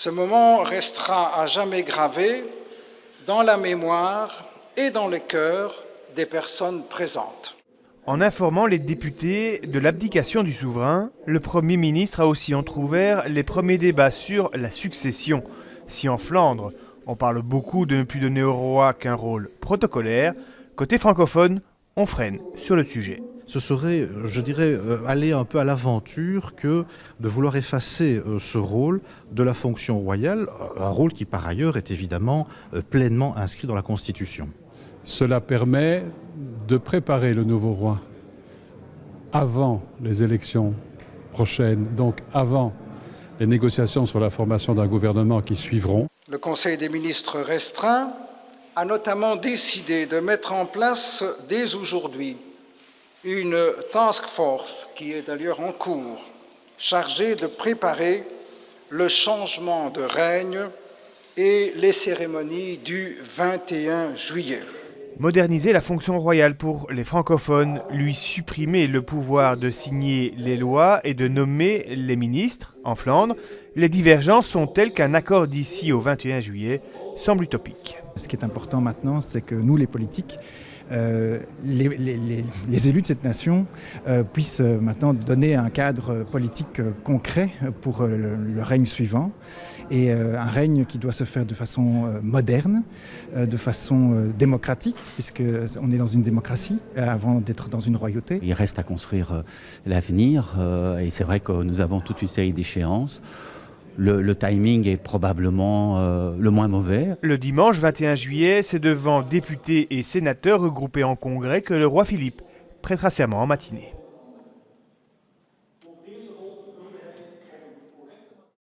Ce moment restera à jamais gravé dans la mémoire et dans le cœur des personnes présentes. En informant les députés de l'abdication du souverain, le Premier ministre a aussi entrouvert les premiers débats sur la succession. Si en Flandre, on parle beaucoup de ne plus donner au roi qu'un rôle protocolaire, côté francophone, on freine sur le sujet. Ce serait, je dirais, aller un peu à l'aventure que de vouloir effacer ce rôle de la fonction royale, un rôle qui par ailleurs est évidemment pleinement inscrit dans la Constitution. Cela permet de préparer le nouveau roi avant les élections prochaines, donc avant les négociations sur la formation d'un gouvernement qui suivront. Le Conseil des ministres restreint a notamment décidé de mettre en place dès aujourd'hui une task force qui est d'ailleurs en cours, chargée de préparer le changement de règne et les cérémonies du 21 juillet. Moderniser la fonction royale pour les francophones, lui supprimer le pouvoir de signer les lois et de nommer les ministres en Flandre, les divergences sont telles qu'un accord d'ici au 21 juillet semble utopique. Ce qui est important maintenant, c'est que nous, les politiques, les élus de cette nation puissent maintenant donner un cadre politique concret pour le règne suivant et un règne qui doit se faire de façon moderne, de façon démocratique, puisqu'on est dans une démocratie avant d'être dans une royauté. Il reste à construire l'avenir et c'est vrai que nous avons toute une série d'échéances. Le timing est probablement le moins mauvais. Le dimanche 21 juillet, c'est devant députés et sénateurs regroupés en congrès que le roi Philippe prêtera serment en matinée.